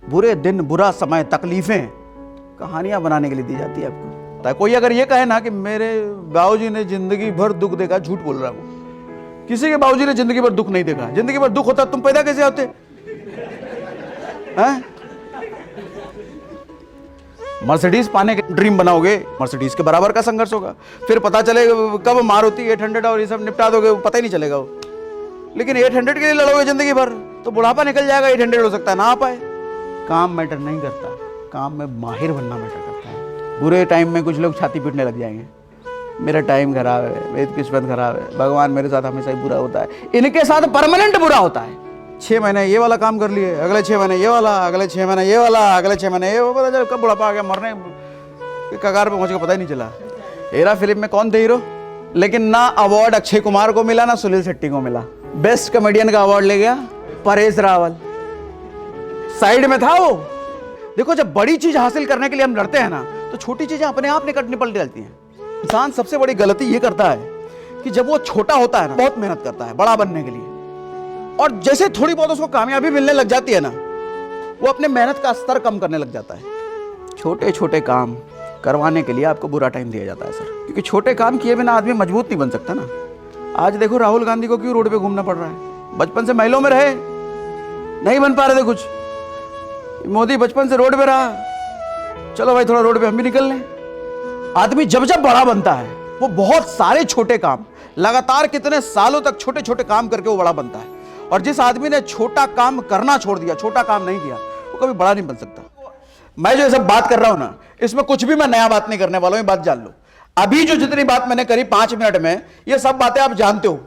बुरे दिन, बुरा समय, तकलीफें कहानियां बनाने के लिए दी जाती है आपको। कोई अगर ये कहे ना कि मेरे बाबूजी ने जिंदगी भर दुख देखा, झूठ बोल रहा हूं। किसी के बाबूजी ने जिंदगी भर दुख नहीं देखा। जिंदगी भर दुख होता तुम पैदा कैसे होते हैं? मर्सिडीज पाने के ड्रीम बनाओगे, मर्सिडीज के बराबर का संघर्ष होगा। फिर पता चलेगा कब मार होती 800 और ये सब निपटा दोगे, पता ही नहीं चलेगा वो। लेकिन 800 के लिए लड़ोगे जिंदगी भर तो बुढ़ापा निकल जाएगा, 800 हो सकता है ना आ पाए। काम मैटर नहीं करता, काम में माहिर बनना मैटर करता है। बुरे टाइम में कुछ लोग छाती पीटने लग जाएंगे, मेरा टाइम खराब है, मेरी किस्मत खराब है, भगवान मेरे साथ हमेशा ही बुरा होता है। इनके साथ परमानेंट बुरा होता है। 6 महीने ये वाला काम कर लिए, अगले 6 महीने ये वाला, अगले 6 महीने ये वाला, अगले 6 महीने ये, पता चला कब बुढ़ापा आ गया, मरने के कगार पे पहुंच के पता ही नहीं चला। हेरा फिल्म में कौन थे हीरो? लेकिन ना अवार्ड अक्षय कुमार को मिला ना सुनील शेट्टी को मिला। बेस्ट कॉमेडियन का अवार्ड ले गया परेश रावल। साइड में था वो। देखो जब बड़ी चीज हासिल करने के लिए हम लड़ते हैं ना, तो छोटी चीजें अपने आप निकट पलट जाती हैं। इंसान सबसे बड़ी गलती ये करता है कि जब वो छोटा होता है ना, बहुत मेहनत करता है बड़ा बनने के लिए, और जैसे थोड़ी बहुत उसको कामयाबी मिलने लग जाती है ना, वो अपने मेहनत का स्तर कम करने लग जाता है। छोटे छोटे काम करवाने के लिए आपको बुरा टाइम दिया जाता है सर, क्योंकि छोटे काम किए बिना आदमी मजबूत नहीं बन सकता ना। आज देखो राहुल गांधी को क्यों रोड पे घूमना पड़ रहा है? बचपन से महलों में रहे, नहीं बन पा रहे थे कुछ। मोदी बचपन से रोड पे रहा, चलो भाई थोड़ा रोड पे हम भी निकल लें। आदमी जब जब बड़ा बनता है वो बहुत सारे छोटे काम, लगातार कितने सालों तक छोटे छोटे काम करके वो बड़ा बनता है। और जिस आदमी ने छोटा काम करना छोड़ दिया, छोटा काम नहीं किया, वो कभी बड़ा नहीं बन सकता। मैं जो ये सब बात कर रहा हूं ना, इसमें कुछ भी मैं नया बात नहीं करने वाला हूं, ये बात जान लो। अभी जो जितनी बात मैंने करी 5 मिनट में, ये सब बातें आप जानते हो।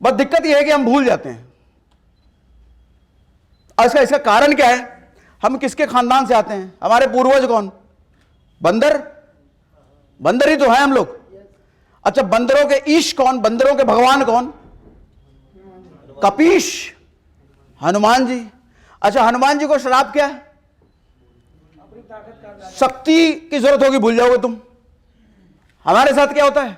बस दिक्कत यह है कि हम भूल जाते हैं। इसका कारण क्या है? हम किसके खानदान से आते हैं? हमारे पूर्वज कौन? बंदर? बंदर ही तो है हम लोग। अच्छा, बंदरों के ईश कौन? बंदरों के भगवान कौन? कपीश, हनुमान जी। अच्छा, हनुमान जी को श्राप क्या है? शक्ति की जरूरत होगी, भूल जाओगे तुम। हमारे साथ क्या होता है?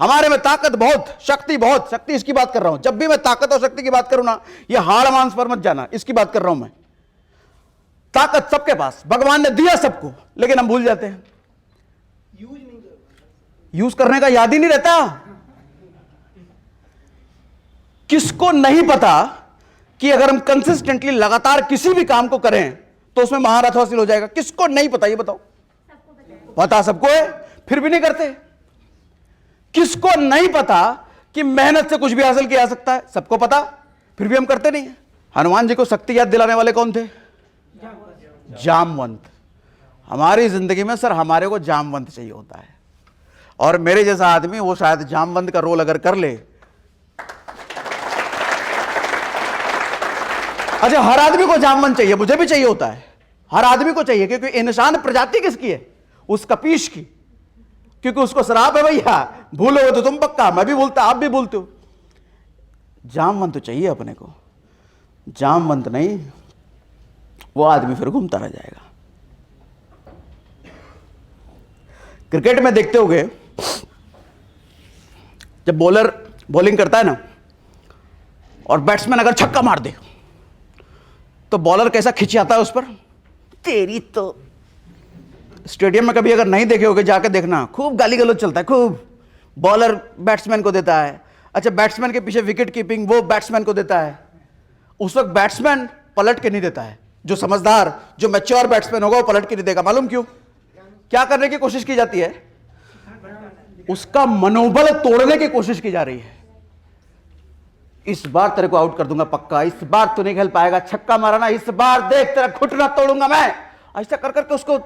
हमारे में ताकत बहुत, शक्ति बहुत। शक्ति इसकी बात कर रहा हूं। जब भी मैं ताकत और शक्ति की बात करूं ना, ये हाड़ मांस पर मत जाना, इसकी बात कर रहा हूं मैं। ताकत सबके पास, भगवान ने दिया सबको, लेकिन हम भूल जाते हैं। यूज करने का याद ही नहीं रहता। किसको नहीं पता कि अगर हम कंसिस्टेंटली लगातार किसी भी काम को करें तो उसमें महारथ हासिल हो जाएगा? किसको नहीं पता ये बताओ? पता सबको है, फिर भी नहीं करते। किसको नहीं पता कि मेहनत से कुछ भी हासिल किया जा सकता है? सबको पता, फिर भी हम करते नहीं है। हनुमान जी को शक्ति याद दिलाने वाले कौन थे? जामवंत। हमारी जिंदगी में सर हमारे को जामवंत चाहिए होता है, और मेरे जैसा आदमी वो शायद जामवंत का रोल अगर कर ले। अच्छा, हर आदमी को जामवंत चाहिए, मुझे भी चाहिए होता है, हर आदमी को चाहिए, क्योंकि इंसान प्रजाति किसकी है? उस कपीश की। क्योंकि उसको शराब है भैया, भूलोगे तो तुम पक्का, मैं भी भूलता, आप भी भूलते हो। जामवंत तो चाहिए अपने को। जामवंत नहीं, वो आदमी फिर घूमता रह जाएगा। क्रिकेट में देखते होगे, जब बॉलर बॉलिंग करता है ना, और बैट्समैन अगर छक्का मार दे तो बॉलर कैसा खिंचाता है उस पर? तेरी तो। स्टेडियम में कभी अगर नहीं देखे होगे, जाकर देखना, खूब गाली गलौज चलता है, खूब। बॉलर बैट्समैन को देता है। अच्छा, बैट्समैन के पीछे विकेट कीपिंग वो बैट्समैन को देता है। उस वक्त बैट्समैन पलट के नहीं देता है। जो समझदार, जो मैच्योर बैट्समैन होगा वो पलट के नहीं देगा। मालूम क्यों? क्या करने की कोशिश की जाती है? उसका मनोबल तोड़ने की कोशिश की जा रही है। इस बार तेरे को आउट कर दूंगा पक्का, इस बार तू नहीं खेल पाएगा, छक्का मारा ना, इस बार देख तेरा घुटना तोड़ूंगा मैं। ऐसा कर करके उसको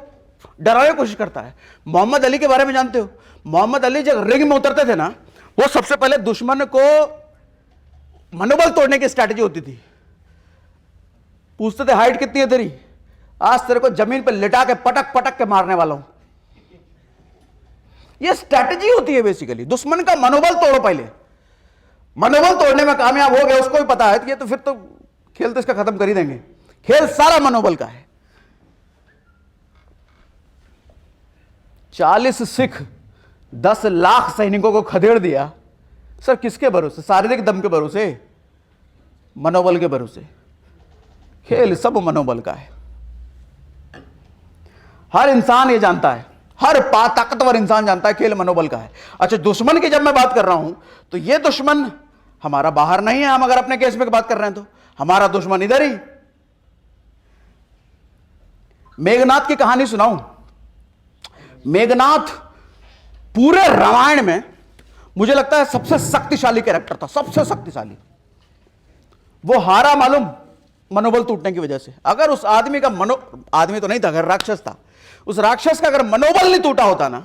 डराने की कोशिश करता है। मोहम्मद अली के बारे में जानते हो? मोहम्मद अली जब रिंग में उतरते थे ना, वो सबसे पहले दुश्मन को मनोबल तोड़ने की स्ट्रैटेजी होती थी। पूछते थे हाइट कितनी है तेरी, आज तेरे को जमीन पर लिटा के पटक पटक के मारने वाला हूं। ये स्ट्रैटेजी होती है बेसिकली। दुश्मन का मनोबल तोड़ो पहले। मनोबल तोड़ने में कामयाब हो गए, उसको भी पता है कि ये तो फिर तो खेल तो इसका खत्म कर ही देंगे। खेल सारा मनोबल का है। 40 सिख 10 लाख सैनिकों को खदेड़ दिया। सर किसके भरोसे? शारीरिक दम के भरोसे, मनोबल के भरोसे। खेल सब मनोबल का है। हर इंसान ये जानता है, हर ताकतवर इंसान जानता है खेल मनोबल का है। अच्छा, दुश्मन की जब मैं बात कर रहा हूं तो ये दुश्मन हमारा बाहर नहीं है। हम अगर अपने केस में बात कर रहे हैं तो हमारा दुश्मन इधर ही। मेघनाथ की कहानी सुनाऊं। मेघनाथ पूरे रामायण में मुझे लगता है सबसे शक्तिशाली कैरेक्टर था, सबसे शक्तिशाली। वो हारा मालूम मनोबल टूटने की वजह से। अगर उस आदमी का आदमी तो नहीं था, अगर राक्षस था, उस राक्षस का अगर मनोबल नहीं टूटा होता ना,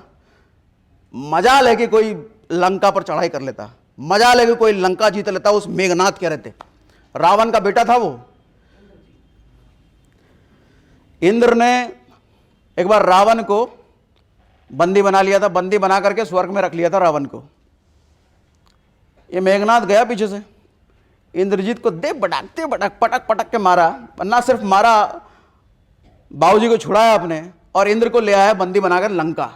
मजाल है कि कोई लंका पर चढ़ाई कर लेता, मजाल है कि कोई लंका जीत लेता। उस मेघनाथ क्या रहते, रावण का बेटा था वो। इंद्र ने एक बार रावण को बंदी बना लिया था, बंदी बना करके स्वर्ग में रख लिया था रावण को। ये मेघनाथ गया पीछे से, इंद्रजीत को दे बटाकते बटक पटक पटक के मारा। ना सिर्फ मारा, बाबूजी को छुड़ाया अपने और इंद्र को ले आया बंदी बनाकर लंका।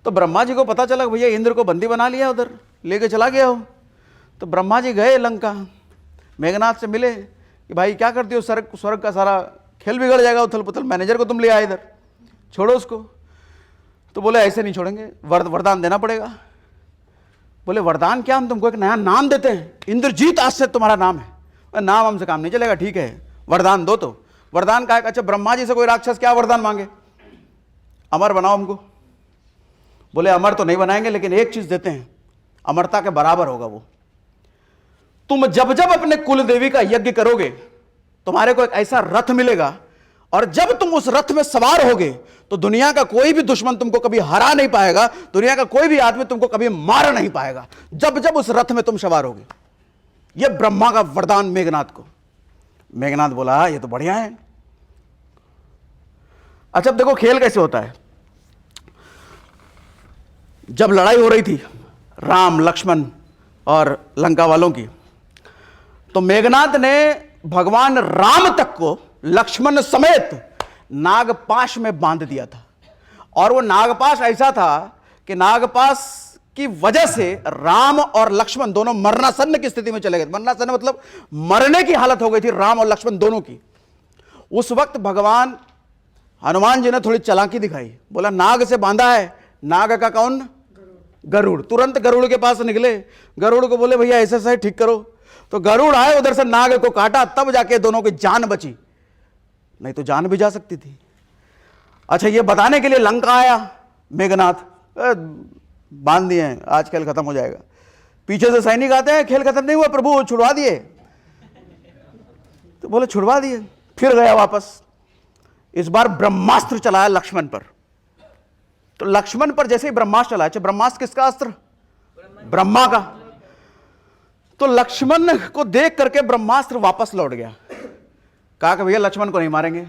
तो ब्रह्मा जी को पता चला भैया इंद्र को बंदी बना लिया, उधर लेके चला गया हो। तो ब्रह्मा जी गए लंका, मेघनाथ से मिले कि भाई क्या करते हो, स्वर्ग का सारा खेल बिगड़ जाएगा, उथल पुथल, मैनेजर को तुम ले आए इधर, छोड़ो उसको। तो बोले ऐसे नहीं छोड़ेंगे, वरदान देना पड़ेगा। बोले वरदान क्या, हम तुमको एक नया नाम देते हैं, इंद्रजीत आज से तुम्हारा नाम है। नाम हमसे काम नहीं चलेगा, ठीक है वरदान दो। तो वरदान का अच्छा, ब्रह्मा जी से कोई राक्षस क्या वरदान मांगे, अमर बनाओ हमको। बोले अमर तो नहीं बनाएंगे, लेकिन एक चीज देते हैं, अमरता के बराबर होगा वो। तुम जब जब अपने कुल देवी का यज्ञ करोगे, तुम्हारे को एक ऐसा रथ मिलेगा, और जब तुम उस रथ में सवार होगे तो दुनिया का कोई भी दुश्मन तुमको कभी हरा नहीं पाएगा, दुनिया का कोई भी आदमी तुमको कभी मार नहीं पाएगा, जब जब उस रथ में तुम सवार होगे। यह ब्रह्मा का वरदान मेघनाथ को। मेघनाथ बोला ये तो बढ़िया है। अच्छा, अब देखो खेल कैसे होता है। जब लड़ाई हो रही थी राम लक्ष्मण और लंका वालों की, तो मेघनाथ ने भगवान राम तक को लक्ष्मण समेत नागपाश में बांध दिया था। और वो नागपाश ऐसा था कि नागपाश की वजह से राम और लक्ष्मण दोनों मरणासन्न की स्थिति में चले गए। मरणासन्न मतलब मरने की हालत हो गई थी राम और लक्ष्मण दोनों की। उस वक्त भगवान हनुमान जी ने थोड़ी चालाकी दिखाई, बोला नाग से बांधा है, नाग का कौन, गरुड़। तुरंत गरुड़ के पास निकले, गरुड़ को बोले भैया ऐसा ऐसा ठीक करो। तो गरुड़ आए, उधर से नाग को काटा, तब जाके दोनों की जान बची, नहीं तो जान भी जा सकती थी। अच्छा, ये बताने के लिए लंका आया मेघनाथ, बांध दिए हैं, आज खेल खत्म हो जाएगा। पीछे से सैनिक आते हैं, खेल खत्म नहीं हुआ प्रभु, छुड़वा दिए। तो बोले छुड़वा दिए, फिर गया वापस। इस बार ब्रह्मास्त्र चलाया लक्ष्मण पर। तो लक्ष्मण पर जैसे ही ब्रह्मास्त्र चलाया, ब्रह्मास्त्र किसका अस्त्र, ब्रह्मा का। तो लक्ष्मण को देख करके ब्रह्मास्त्र वापस लौट गया। कहा कि भैया लक्ष्मण को नहीं मारेंगे।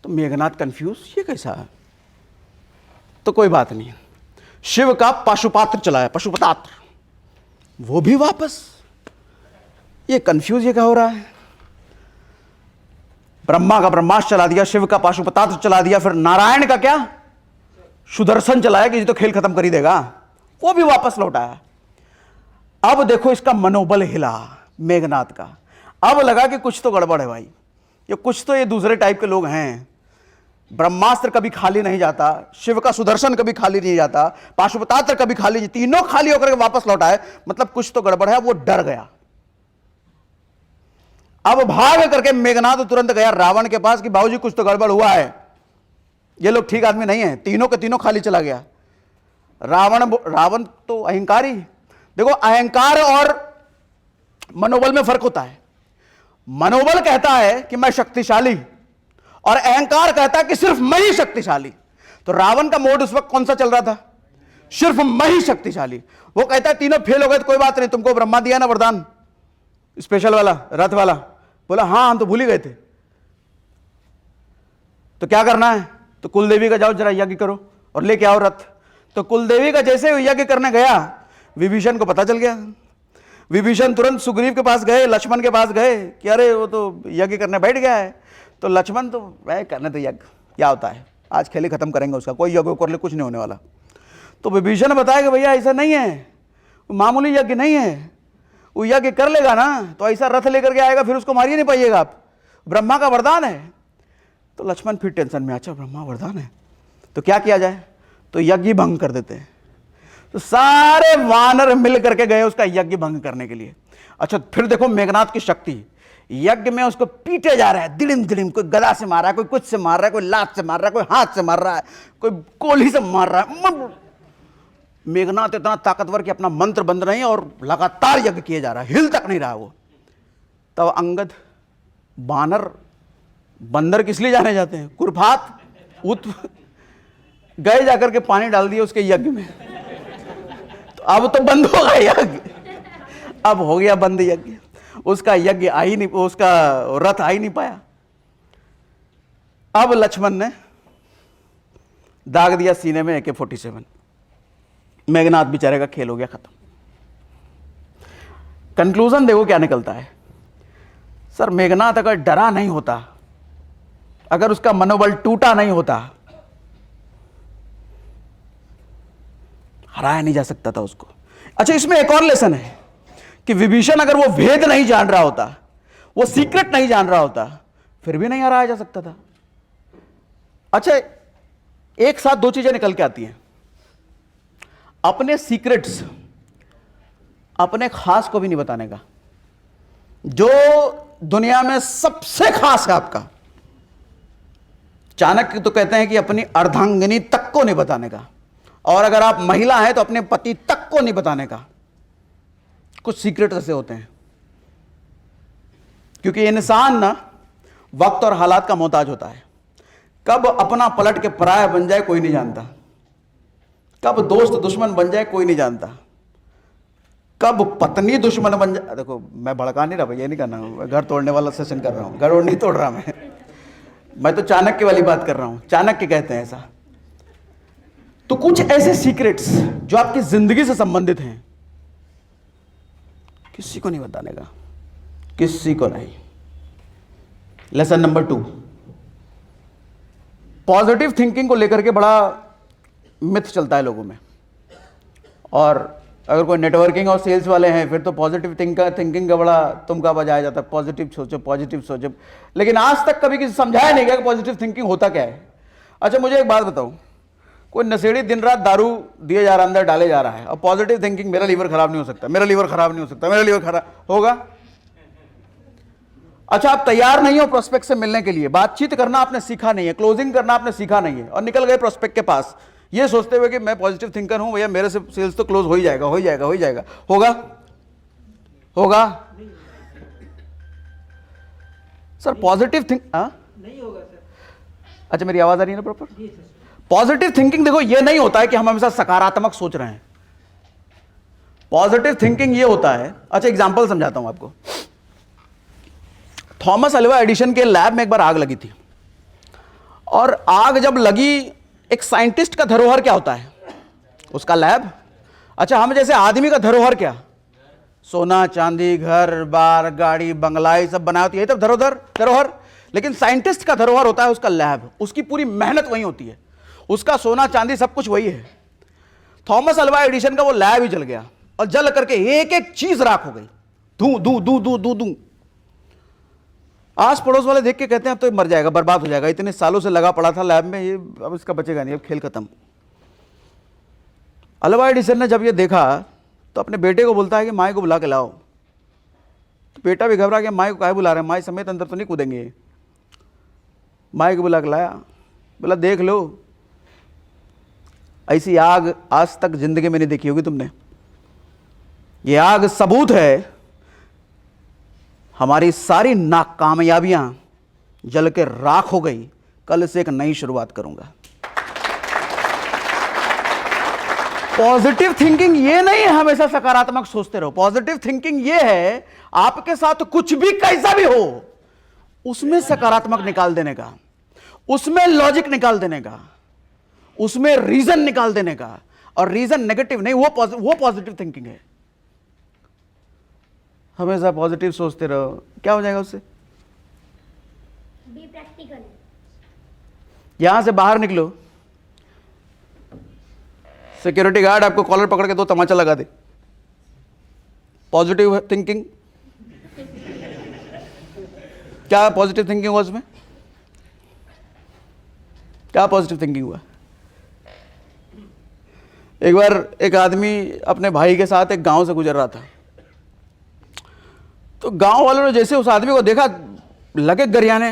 तो मेघनाथ कंफ्यूज, ये कैसा है। तो कोई बात नहीं, शिव का पाशुपात्र चलाया, पशुपतात्र, वो भी वापस। ये कंफ्यूज, ये क्या हो रहा है। ब्रह्मा का ब्रह्मास्त्र चला दिया, शिव का पाशुपतात्र चला दिया, फिर नारायण का क्या, सुदर्शन चलाया कि ये तो खेल खत्म कर ही देगा, वो भी वापस लौट आया। अब देखो इसका मनोबल हिला मेघनाथ का। अब लगा कि कुछ तो गड़बड़ है भाई, ये कुछ तो, ये दूसरे टाइप के लोग हैं। ब्रह्मास्त्र कभी खाली नहीं जाता, शिव का सुदर्शन कभी खाली नहीं जाता, पाशुपतात्र कभी खाली नहीं, तीनों खाली होकर के वापस लौटा है, मतलब कुछ तो गड़बड़ है। वो डर गया। अब भाग करके मेघनाथ तुरंत गया रावण के पास कि बाबूजी कुछ तो गड़बड़ हुआ है, ये लोग ठीक आदमी नहीं है। तीनों के तीनों खाली चला गया। रावण तो अहंकारी। देखो अहंकार और मनोबल में फर्क होता है। मनोबल कहता है कि मैं शक्तिशाली, और अहंकार कहता है कि सिर्फ मैं ही शक्तिशाली। तो रावण का मोड उस वक्त कौन सा चल रहा था, सिर्फ मैं ही शक्तिशाली। वो कहता है तीनों फेल हो गए तो कोई बात नहीं, तुमको ब्रह्मा दिया ना वरदान स्पेशल वाला, रथ वाला। बोला हाँ हम तो भूल ही गए थे। तो क्या करना है, तो कुलदेवी का जाओ जरा यज्ञ करो और लेके आओ रथ। तो कुलदेवी का जैसे यज्ञ करने गया, विभीषण को पता चल गया। विभीषण तुरंत सुग्रीव के पास गए, लक्ष्मण के पास गए कि अरे वो तो यज्ञ करने बैठ गया है। तो लक्ष्मण तो वह करने तो यज्ञ क्या होता है, आज खेल ही खत्म करेंगे उसका, कोई यज्ञ कर ले कुछ नहीं होने वाला। तो विभीषण ने बताया कि भैया ऐसा नहीं है, मामूली यज्ञ नहीं है, वो यज्ञ कर लेगा ना तो ऐसा रथ लेकर के आएगा, फिर उसको मारिए नहीं पाइएगा आप, ब्रह्मा का वरदान है। तो लक्ष्मण फिर टेंशन में, अच्छा ब्रह्मा वरदान है तो क्या किया जाए, तो यज्ञ भंग कर देते हैं। तो सारे वानर मिल करके गए उसका यज्ञ भंग करने के लिए। अच्छा फिर देखो मेघनाथ की शक्ति, यज्ञ में उसको पीटे जा रहा है, दिड़िम दिड़िम, कोई गदा से मार रहा है, कोई कुछ से मार रहा है, कोई लात से मार रहा है, कोई हाथ से मार रहा है, कोई कोली से मार रहा है। मेघनाथ इतना ताकतवर कि अपना मंत्र बंद नहीं और लगातार यज्ञ किए जा रहा है, हिल तक नहीं रहा वो। तब अंगद, बानर बंदर किस लिए जाने जाते हैं, कुरफात उत गए जाकर के पानी डाल दिया उसके यज्ञ में। तो अब तो बंद हो गया यज्ञ, अब हो गया बंद यज्ञ, उसका यज्ञ आ ही नहीं, उसका रथ आ ही नहीं पाया। अब लक्ष्मण ने दाग दिया सीने में AK-47, मेघनाथ बेचारे का खेल हो गया खत्म। कंक्लूजन देखो क्या निकलता है। सर मेघनाथ अगर डरा नहीं होता, अगर उसका मनोबल टूटा नहीं होता, हराया नहीं जा सकता था उसको। अच्छा इसमें एक और लेसन है कि विभीषण अगर वो भेद नहीं जान रहा होता, वो सीक्रेट नहीं जान रहा होता, फिर भी नहीं हराया जा सकता था। अच्छा एक साथ दो चीजें निकल के आती हैं, अपने सीक्रेट्स अपने खास को भी नहीं बताने का, जो दुनिया में सबसे खास है आपका। चाणक्य तो कहते हैं कि अपनी अर्धांगिनी तक को नहीं बताने का, और अगर आप महिला हैं तो अपने पति तक को नहीं बताने का। कुछ सीक्रेट ऐसे होते हैं, क्योंकि इंसान ना वक्त और हालात का मोहताज होता है। कब अपना पलट के पराया बन जाए कोई नहीं जानता, कब दोस्त दुश्मन बन जाए कोई नहीं जानता, कब पत्नी दुश्मन बन जाए। देखो मैं भड़का नहीं रहा भाई, ये नहीं करना, मैं घर तोड़ने वाला सेशन कर रहा हूं, घर और नहीं तोड़ रहा मैं तो चाणक्य वाली बात कर रहा हूं। चाणक्य कहते हैं ऐसा। तो कुछ ऐसे सीक्रेट्स जो आपकी जिंदगी से संबंधित हैं, किसी को नहीं बताने का, किसी को नहीं। लेसन नंबर 2, पॉजिटिव थिंकिंग को लेकर के बड़ा मिथ चलता है लोगों में। और अगर कोई नेटवर्किंग और सेल्स वाले हैं फिर तो पॉजिटिव थिंकिंग का बड़ा तुमका बजाया जाता है, पॉजिटिव सोचो, पॉजिटिव सोचो। लेकिन आज तक कभी किसी समझाया नहीं गया कि पॉजिटिव थिंकिंग होता क्या है। अच्छा मुझे एक बात बताओ, कोई नशेड़ी दिन रात दारू दिए जा रहा है, अंदर डाले जा रहा है, और पॉजिटिव थिंकिंग मेरा लीवर खराब नहीं हो सकता, मेरा लीवर खराब नहीं हो सकता, मेरा लीवर खराब होगा। अच्छा आप तैयार नहीं हो प्रोस्पेक्ट से मिलने के लिए, बातचीत करना आपने सीखा नहीं है, क्लोजिंग करना आपने सीखा नहीं है, और निकल गए प्रोस्पेक्ट के पास ये सोचते हुए कि मैं पॉजिटिव थिंकर हूं भैया, मेरे से सेल्स तो क्लोज हो ही जाएगा, हो ही जाएगा, हो ही जाएगा। होगा होगा सर पॉजिटिव थिंक नहीं होगा सर। अच्छा मेरी आवाज आ रही है ना प्रॉपर? पॉजिटिव थिंकिंग देखो ये नहीं होता है कि हम हमेशा सकारात्मक सोच रहे हैं। पॉजिटिव थिंकिंग ये होता है, अच्छा एग्जांपल समझाता हूं आपको। थॉमस अल्वा एडिशन के लैब में एक बार आग लगी थी, और आग जब लगी, एक साइंटिस्ट का धरोहर क्या होता है? उसका लैब। अच्छा हम जैसे आदमी का धरोहर क्या? सोना चांदी, घर बार, गाड़ी बंगला, ये सब बनाया होती है तब धरोहर। लेकिन साइंटिस्ट का धरोहर होता है उसका लैब, उसकी पूरी मेहनत वही होती है, उसका सोना चांदी सब कुछ वही है। थॉमस अल्वा एडिशन का वो लैब ही जल गया, और जल करके एक एक चीज राख हो गई, धू धू धू धू धू धू। आस पड़ोस वाले देख के कहते हैं अब तो मर जाएगा, बर्बाद हो जाएगा, इतने सालों से लगा पड़ा था लैब में, ये अब इसका बचेगा नहीं, अब खेल खत्म। अल्वा एडिसन ने जब ये देखा तो अपने बेटे को बोलता है कि माई को बुला के लाओ। तो बेटा भी घबरा गया, माई को काहे बुला रहे हैं, माई समेत अंदर तो नहीं कूदेंगे। माई को बुला के लाया, बोला देख लो, ऐसी आग आज तक जिंदगी में नहीं देखी होगी तुमने। ये आग सबूत है हमारी सारी नाकामयाबियां जल के राख हो गई, कल से एक नई शुरुआत करूंगा। पॉजिटिव थिंकिंग ये नहीं है हमेशा सकारात्मक सोचते रहो। पॉजिटिव थिंकिंग ये है आपके साथ कुछ भी कैसा भी हो उसमें सकारात्मक निकाल देने का, उसमें लॉजिक निकाल देने का, उसमें रीजन निकाल देने का। और रीजन नेगेटिव नहीं, वो पॉजिटिव थिंकिंग है। हमेशा पॉजिटिव सोचते रहो, क्या हो जाएगा उससे? Be practical. यहां से बाहर निकलो, सिक्योरिटी गार्ड आपको कॉलर पकड़ के दो तमाचा लगा दे, पॉजिटिव थिंकिंग, क्या पॉजिटिव थिंकिंग हुआ उसमें? क्या पॉजिटिव थिंकिंग हुआ? एक बार एक आदमी अपने भाई के साथ एक गांव से गुजर रहा था, तो गांव वालों ने जैसे उस आदमी को देखा लगे गरियाने,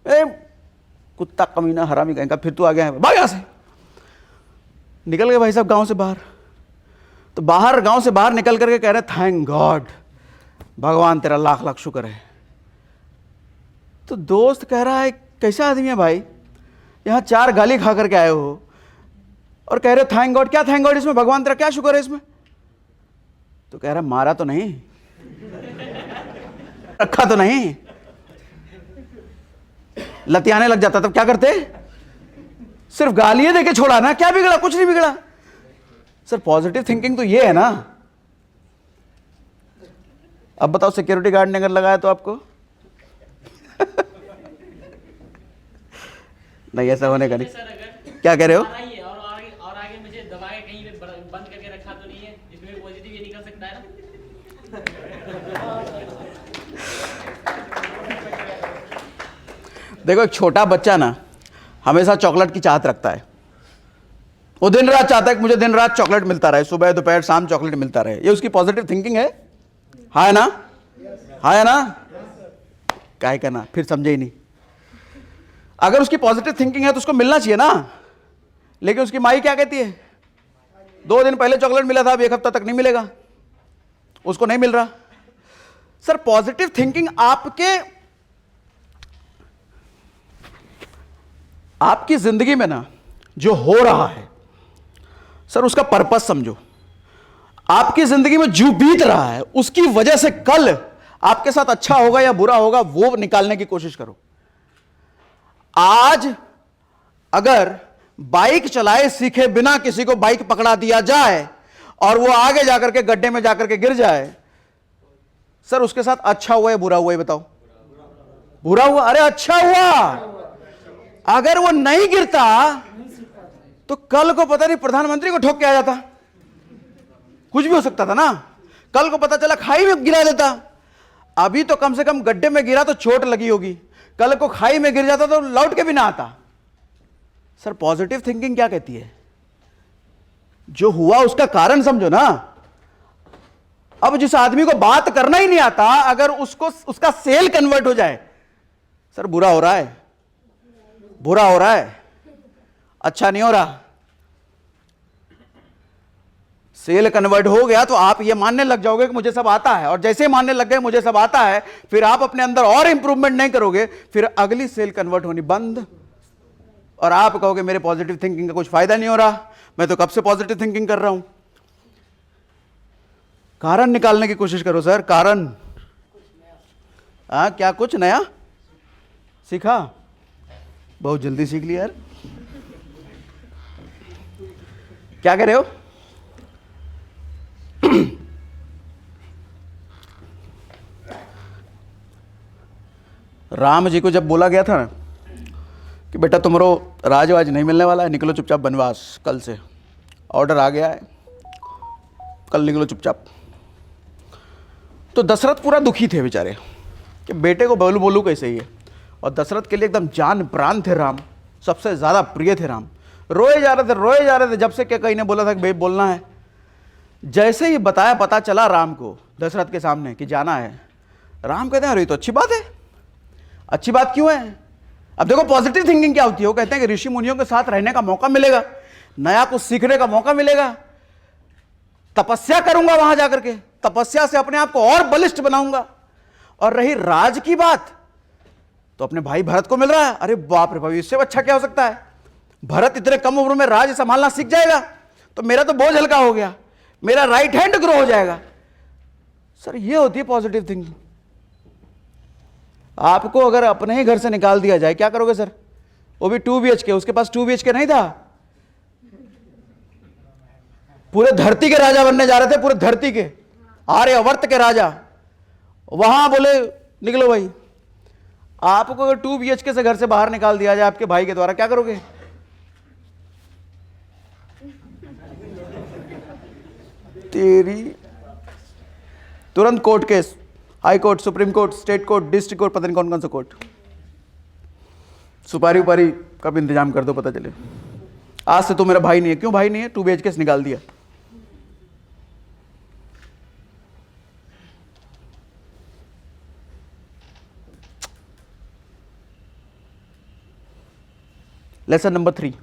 ए कुत्ता कमीना हरामी कहीं का, फिर तू आ गया है, भाग यहां से। निकल गए भाई साहब गांव से बाहर। तो बाहर गांव से बाहर निकल करके कह रहे थैंक गॉड, भगवान तेरा लाख लाख शुक्र है। तो दोस्त कह रहा है कैसा आदमी है भाई, यहाँ 4 गाली खा करके आए हो और कह रहे हो थैंक गॉड? क्या थैंक गॉड इसमें, भगवान तेरा क्या शुक्र है इसमें? तो कह रहा मारा तो नहीं, रखा तो नहीं, लतियाने लग जाता तब क्या करते? सिर्फ गालियां देके छोड़ा ना, क्या बिगड़ा? कुछ नहीं बिगड़ा सर। पॉजिटिव थिंकिंग तो ये है ना। अब बताओ सिक्योरिटी गार्ड ने अगर लगाया तो आपको नहीं, ऐसा होने का नहीं। क्या कह रहे हो? और आगे मुझे दबा के कहीं पे बंद करके रखा तो नहीं है, इसमें भी पॉजिटिव ये निकल सकता है ना। देखो एक छोटा बच्चा ना हमेशा चॉकलेट की चाहत रखता है, वो दिन रात चाहता है कि मुझे दिन रात चॉकलेट मिलता रहे, सुबह दोपहर शाम चॉकलेट मिलता रहे। ये उसकी पॉजिटिव थिंकिंग है, हाँ है ना? हाँ है ना? क्या है कहना, फिर समझे ही नहीं। अगर उसकी पॉजिटिव थिंकिंग है तो उसको मिलना चाहिए ना, लेकिन उसकी माई क्या कहती है, 2 दिन पहले चॉकलेट मिला था, अब 1 हफ्ता तक नहीं मिलेगा, उसको नहीं मिल रहा। सर पॉजिटिव थिंकिंग आपकी जिंदगी में ना जो हो रहा है सर, उसका पर्पस समझो। आपकी जिंदगी में जो बीत रहा है उसकी वजह से कल आपके साथ अच्छा होगा या बुरा होगा, वो निकालने की कोशिश करो। आज अगर बाइक चलाए सीखे बिना किसी को बाइक पकड़ा दिया जाए और वो आगे जाकर के गड्ढे में जाकर के गिर जाए, सर उसके साथ अच्छा हुआ या बुरा हुआ, ये बताओ? बुरा हुआ। अरे अच्छा हुआ। अगर वो नहीं गिरता तो कल को पता नहीं प्रधानमंत्री को ठोक के आ जाता, कुछ भी हो सकता था ना। कल को पता चला खाई में गिरा देता। अभी तो कम से कम गड्ढे में गिरा तो चोट लगी होगी, कल को खाई में गिर जाता तो लौट के भी ना आता। सर पॉजिटिव थिंकिंग क्या कहती है, जो हुआ उसका कारण समझो ना। अब जिस आदमी को बात करना ही नहीं आता, अगर उसको उसका सेल कन्वर्ट हो जाए, सर बुरा हो रहा है, बुरा हो रहा है, अच्छा नहीं हो रहा। सेल कन्वर्ट हो गया तो आप ये मानने लग जाओगे कि मुझे सब आता है, और जैसे ही मानने लग गए मुझे सब आता है, फिर आप अपने अंदर और इंप्रूवमेंट नहीं करोगे, फिर अगली सेल कन्वर्ट होनी बंद, और आप कहोगे मेरे पॉजिटिव थिंकिंग का कुछ फायदा नहीं हो रहा, मैं तो कब से पॉजिटिव थिंकिंग कर रहा हूं। कारण निकालने की कोशिश करो सर, कारण। क्या कुछ नया सीखा? बहुत जल्दी सीख लिया यार। क्या कह रहे हो? राम जी को जब बोला गया था ना कि बेटा तुम्हारो राजवाज नहीं मिलने वाला है, निकलो चुपचाप बनवास, कल से ऑर्डर आ गया है, कल निकलो चुपचाप। तो दशरथ पूरा दुखी थे बेचारे कि बेटे को बोलूं कैसे ही है, और दशरथ के लिए एकदम जान प्राण थे राम, सबसे ज़्यादा प्रिय थे राम। रोए जा रहे थे जब से क्या कहीं ने बोला था कि भाई बोलना है। जैसे ही बताया, पता चला राम को दशरथ के सामने कि जाना है, राम कहते हैं अरे तो अच्छी बात है। अच्छी बात क्यों है? अब देखो पॉजिटिव थिंकिंग क्या होती है, वो कहते हैं कि ऋषि मुनियों के साथ रहने का मौका मिलेगा, नया कुछ सीखने का मौका मिलेगा, तपस्या करूंगा वहां जाकर के, तपस्या से अपने आप को और बलिष्ठ बनाऊंगा। और रही राज की बात, तो अपने भाई भरत को मिल रहा है, अरे बाप रे बाप, इससे अच्छा क्या हो सकता है। भरत इतने कम उम्र में राज संभालना सीख जाएगा तो मेरा तो बोझ हल्का हो गया, मेरा राइट हैंड ग्रो हो जाएगा। सर ये होती है पॉजिटिव थिंकिंग। आपको अगर अपने ही घर से निकाल दिया जाए, क्या करोगे सर? वो भी 2 BHK, उसके पास 2 BHK नहीं था, पूरे धरती के राजा बनने जा रहे थे, पूरे धरती के आर्यवर्त के राजा। वहां बोले निकलो भाई। आपको अगर 2 BHK से घर से बाहर निकाल दिया जाए आपके भाई के द्वारा, क्या करोगे? तेरी तुरंत court case, high court, supreme court, state court, district court, पता नहीं कौन कौन सा कोर्ट। सुपारी उपारी का भी इंतजाम कर दो, पता चले। आज से तो मेरा भाई नहीं है। क्यों भाई नहीं है? 2 BHK निकाल दिया। लेसन नंबर 3,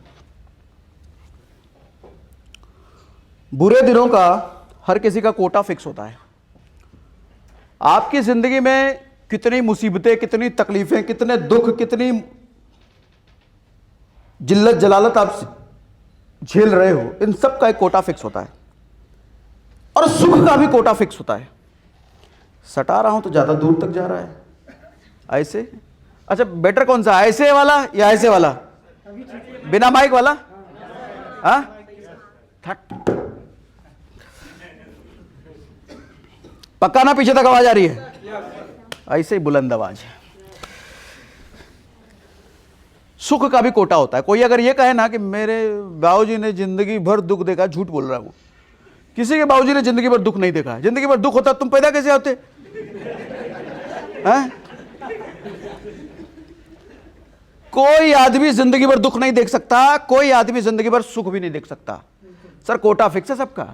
बुरे दिनों का हर किसी का कोटा फिक्स होता है। आपकी जिंदगी में कितनी मुसीबतें, कितनी तकलीफें, कितने दुख, कितनी जिल्लत जलालत आप झेल रहे हो, इन सब का एक कोटा फिक्स होता है। और सुख का भी कोटा फिक्स होता है। सटा रहा हूं तो ज्यादा दूर तक जा रहा है। ऐसे, अच्छा बेटर कौन सा, ऐसे वाला या ऐसे वाला? बिना माइक वाला? हाँ, पक्का ना पीछे तक आवाज आ रही है? ऐसे ही बुलंद आवाज है। सुख का भी कोटा होता है। कोई अगर ये कहे ना कि मेरे बाबूजी ने जिंदगी भर दुख देखा, झूठ बोल रहा है वो। किसी के बाबूजी ने जिंदगी भर दुख नहीं देखा। जिंदगी भर दुख होता तुम पैदा कैसे होते? हैं? कोई आदमी जिंदगी भर दुख नहीं देख सकता, कोई आदमी जिंदगी भर सुख भी नहीं देख सकता। सर कोटा फिक्स है सबका।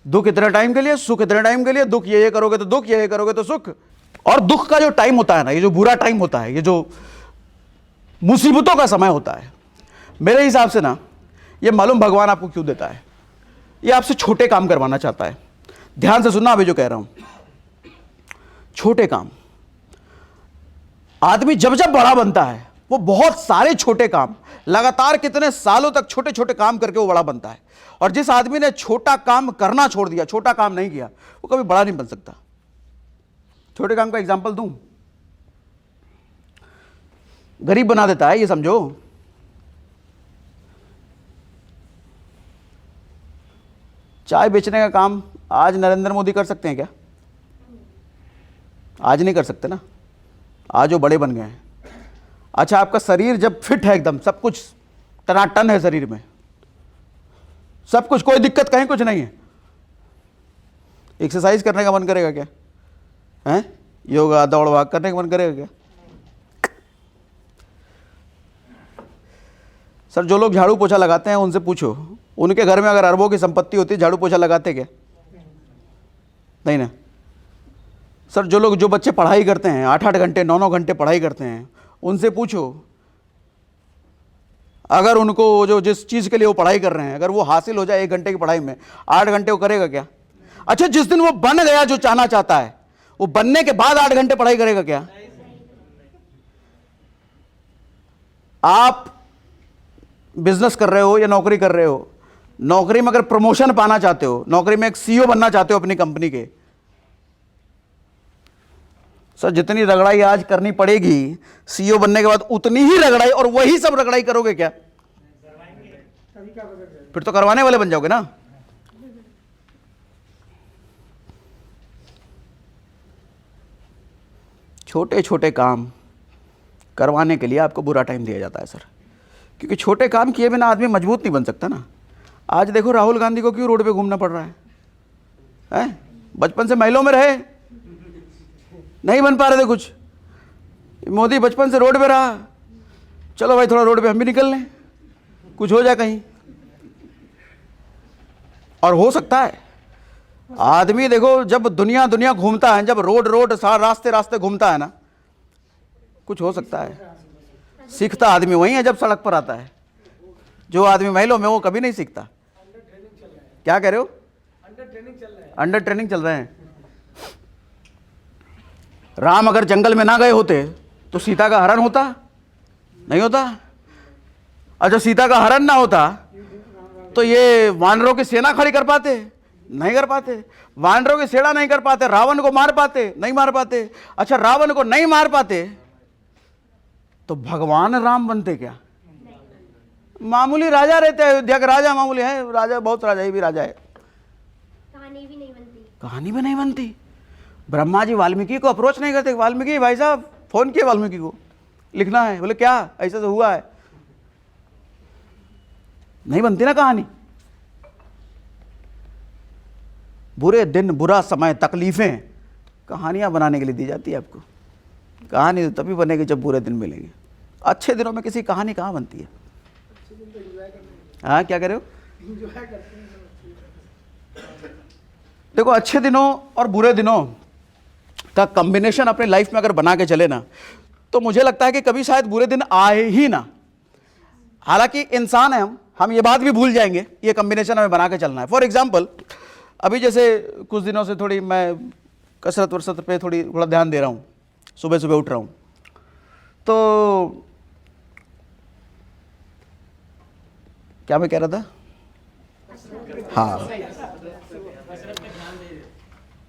दुख इतने टाइम के लिए, सुख इतने टाइम के लिए। दुख ये करोगे तो दुख, ये करोगे तो सुख। और दुख का जो टाइम होता है ना, ये जो बुरा टाइम होता है, ये जो मुसीबतों का समय होता है, मेरे हिसाब से ना, ये मालूम भगवान आपको क्यों देता है? ये आपसे छोटे काम करवाना चाहता है। ध्यान से सुनना अभी जो कह रहा हूं। छोटे काम, आदमी जब जब बड़ा बनता है, वो बहुत सारे छोटे काम, लगातार कितने सालों तक छोटे छोटे काम करके वो बड़ा बनता है। और जिस आदमी ने छोटा काम करना छोड़ दिया, छोटा काम नहीं किया, वो कभी बड़ा नहीं बन सकता। छोटे काम का एग्जांपल दूं, गरीब बना देता है, ये समझो। चाय बेचने का काम आज नरेंद्र मोदी कर सकते हैं क्या? आज नहीं कर सकते ना, आज वो बड़े बन गए हैं। अच्छा, आपका शरीर जब फिट है एकदम, सब कुछ टनाटन है शरीर में, सब कुछ, कोई दिक्कत कहीं कुछ नहीं है, एक्सरसाइज करने का मन करेगा क्या? हैं? योगा दौड़ भाग करने का मन करेगा क्या? सर जो लोग झाड़ू पोछा लगाते हैं उनसे पूछो, उनके घर में अगर अरबों की संपत्ति होती, झाड़ू पोछा लगाते क्या? नहीं ना। सर जो बच्चे पढ़ाई करते हैं, 8-8 घंटे 9-9 घंटे पढ़ाई करते हैं, उनसे पूछो, अगर उनको जो जिस चीज़ के लिए वो पढ़ाई कर रहे हैं, अगर वो हासिल हो जाए 1 घंटे की पढ़ाई में, 8 घंटे वो करेगा क्या? अच्छा, जिस दिन वो बन गया जो चाहना चाहता है, वो बनने के बाद 8 घंटे पढ़ाई करेगा क्या? आप बिजनेस कर रहे हो या नौकरी कर रहे हो, नौकरी में अगर प्रमोशन पाना चाहते हो, नौकरी में एक CEO बनना चाहते हो अपनी कंपनी के, सर जितनी रगड़ाई आज करनी पड़ेगी, CEO बनने के बाद उतनी ही रगड़ाई, और वही सब रगड़ाई करोगे क्या? फिर तो करवाने वाले बन जाओगे ना। छोटे छोटे काम करवाने के लिए आपको बुरा टाइम दिया जाता है सर, क्योंकि छोटे काम किए बिना आदमी मजबूत नहीं बन सकता ना। आज देखो राहुल गांधी को क्यों रोड पे घूमना पड़ रहा है? बचपन से महलों में रहे, नहीं बन पा रहे थे कुछ। मोदी बचपन से रोड पे रहा, चलो भाई थोड़ा रोड पे हम भी निकल लें, कुछ हो जाए कहीं। और हो सकता है। आदमी देखो जब दुनिया दुनिया घूमता है, जब रोड रोड रास्ते रास्ते घूमता है ना, कुछ हो सकता है। सीखता आदमी वही है जब सड़क पर आता है। जो आदमी महलों में, वो कभी नहीं सीखता। क्या कह रहे हो? अंडर ट्रेनिंग चल रहे हैं। राम अगर जंगल में ना गए होते तो सीता का हरण होता? नहीं होता। अच्छा, सीता का हरण ना होता तो ये वानरों की सेना खड़ी कर पाते? नहीं कर पाते। वानरों की सेना नहीं कर पाते, रावण को मार पाते? नहीं मार पाते। अच्छा, रावण को नहीं मार पाते तो भगवान राम बनते क्या? मामूली राजा रहते हैं, अयोध्या के राजा मामूली है, राजा बहुत राजा, ये भी राजा है, कहानी भी नहीं बनती। कहानी भी नहीं बनती। ब्रह्मा जी वाल्मीकि को अप्रोच नहीं करते, वाल्मीकि भाई साहब, फोन किए वाल्मीकि को, लिखना है। बोले क्या, ऐसा तो हुआ है? नहीं बनती ना कहानी। बुरे दिन, बुरा समय, तकलीफ़ें कहानियाँ बनाने के लिए दी जाती है आपको। कहानी तो तभी बनेगी जब बुरे दिन मिलेंगे। अच्छे दिनों में किसी कहानी कहाँ बनती है? हाँ, क्या कह रहे हो? देखो, अच्छे दिनों और बुरे दिनों का कॉम्बिनेशन अपने लाइफ में अगर बना के चले ना, तो मुझे लगता है कि कभी शायद बुरे दिन आए ही ना। हालांकि इंसान है हम ये बात भी भूल जाएंगे, ये कॉम्बिनेशन हमें बना के चलना है। फॉर एग्जाम्पल, अभी जैसे कुछ दिनों से थोड़ी मैं कसरत वरसत पे थोड़ा ध्यान दे रहा हूँ, सुबह सुबह उठ रहा हूँ, तो क्या मैं कह रहा था? हाँ,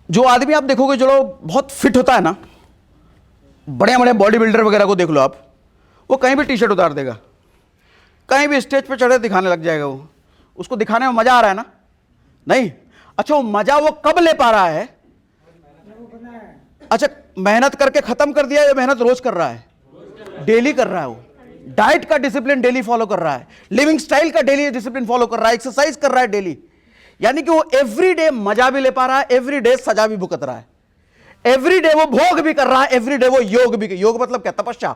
जो आदमी आप देखोगे जो बहुत फिट होता है ना, बड़े बड़े बॉडी बिल्डर वगैरह को देख लो आप, वो कहीं भी टी शर्ट उतार देगा, कहीं भी स्टेज पे चढ़े दिखाने लग जाएगा। वो उसको दिखाने में मजा आ रहा है ना? नहीं। अच्छा, वो मजा वो कब ले पा रहा है? अच्छा, मेहनत करके खत्म कर दिया या मेहनत रोज कर रहा है? डेली कर रहा है। वो डाइट का डिसिप्लिन डेली फॉलो कर रहा है, लिविंग स्टाइल का डेली डिसिप्लिन फॉलो कर रहा है, एक्सरसाइज कर रहा है डेली। यानी कि वो एवरीडे मजा भी ले पा रहा है, एवरीडे सजा भी भुगत रहा है, एवरीडे वो भोग भी कर रहा है, एवरीडे वो योग भी। योग मतलब क्या? तपस्या।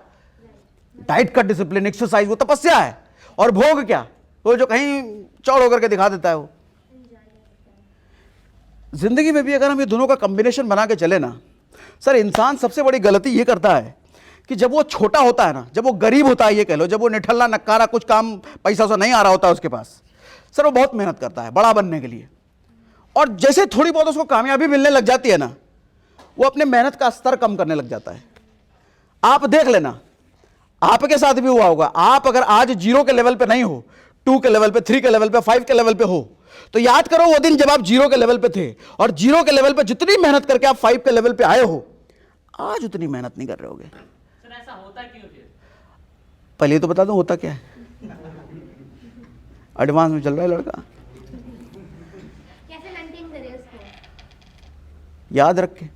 डाइट का डिसिप्लिन, एक्सरसाइज, वो तपस्या है। और भोग क्या? वो जो कहीं चौड़ होकर के दिखा देता है वो। जिंदगी में भी अगर हम ये दोनों का कॉम्बिनेशन बना के चले ना सर, इंसान सबसे बड़ी गलती ये करता है कि जब वो छोटा होता है ना, जब वो गरीब होता है, ये कह लो, जब वो निठल्ला नक्कारा, कुछ काम पैसा सा नहीं आ रहा होता है उसके पास, सर वो बहुत मेहनत करता है बड़ा बनने के लिए। और जैसे थोड़ी बहुत उसको कामयाबी मिलने लग जाती है ना, वो अपने मेहनत का स्तर कम करने लग जाता है। आप देख लेना, आपके साथ भी हुआ होगा। आप अगर आज 0 के लेवल पे नहीं हो, 2 के लेवल पे, 3 के लेवल पे, 5 के लेवल पे हो, तो याद करो वो दिन जब आप 0 के लेवल पे थे, और 0 के लेवल पे जितनी मेहनत करके आप 5 के लेवल पे आए हो, आज उतनी मेहनत नहीं कर रहे होगे। सर ऐसा होता क्यों फिर? पहले तो बता दो होता क्या है। एडवांस में चल रहा है लड़का। कैसे मेंटेन करें उसको? याद रख के,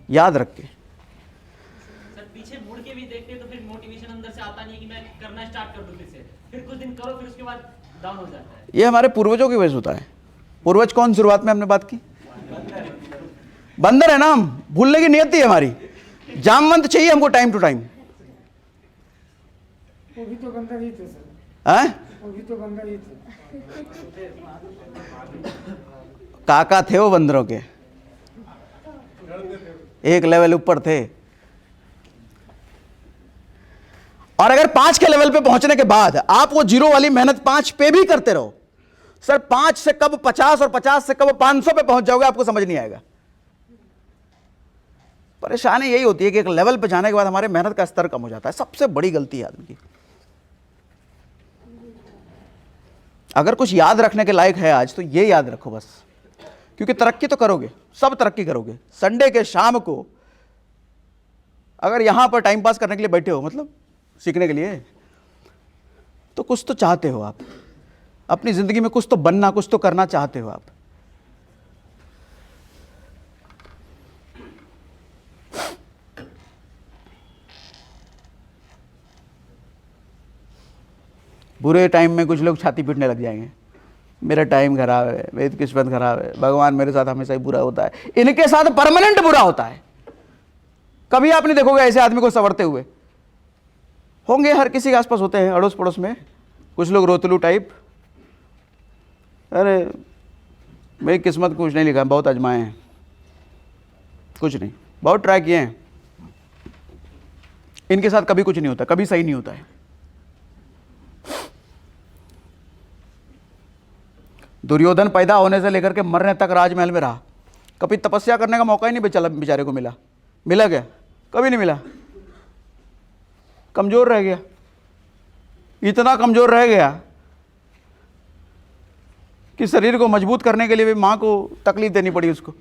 याद रख के। सर पीछे मुड़ के भी देखते हैं तो फिर मोटिवेशन अंदर से आता नहीं है कि मैं करना स्टार्ट कर दूं फिर कुछ दिन करो, फिर उसके बाद डाउन हो जाता है। ये हमारे पूर्वजों की वजह से होता है। पूर्वज कौन? शुरुआत में हमने बात की, बंदर है ना हम, भूलने की नियति है हमारी। जामवंत चाहिए हमको टाइम टू टाइम। वो भी तो बंदर ही थे सर, हैं? वो भी तो बंदर ही थे। काका थे वो बंदरों के, एक लेवल ऊपर थे। और अगर 5 के लेवल पे पहुंचने के बाद आप वो 0 वाली मेहनत 5 पे भी करते रहो, सर 5 से कब 50 और 50 से कब 500 पे पहुंच जाओगे आपको समझ नहीं आएगा। परेशानी यही होती है कि एक लेवल पे जाने के बाद हमारे मेहनत का स्तर कम हो जाता है। सबसे बड़ी गलती है आदमी की। अगर कुछ याद रखने के लायक है आज, तो ये याद रखो बस, क्योंकि तरक्की तो करोगे, सब तरक्की करोगे। संडे के शाम को अगर यहां पर टाइम पास करने के लिए बैठे हो, मतलब सीखने के लिए, तो कुछ तो चाहते हो आप अपनी जिंदगी में, कुछ तो बनना, कुछ तो करना चाहते हो आप। बुरे टाइम में कुछ लोग छाती पीटने लग जाएंगे, मेरा टाइम खराब है, मेरी किस्मत खराब है, भगवान मेरे साथ हमेशा ही बुरा होता है। इनके साथ परमानेंट बुरा होता है। कभी आप नहीं देखोगे ऐसे आदमी को संवरते हुए। होंगे, हर किसी के आसपास होते हैं, अड़ोस पड़ोस में कुछ लोग रोतलू टाइप, अरे मेरी किस्मत कुछ नहीं लिखा, बहुत आजमाए हैं, कुछ नहीं, बहुत ट्राई किए हैं, इनके साथ कभी कुछ नहीं होता, कभी सही नहीं होता है। दुर्योधन पैदा होने से लेकर के मरने तक राजमहल में रहा, कभी तपस्या करने का मौका ही नहीं बेचारे को मिला। मिला क्या? कभी नहीं मिला। कमजोर रह गया, इतना कमजोर रह गया कि शरीर को मजबूत करने के लिए भी मां को तकलीफ देनी पड़ी उसको।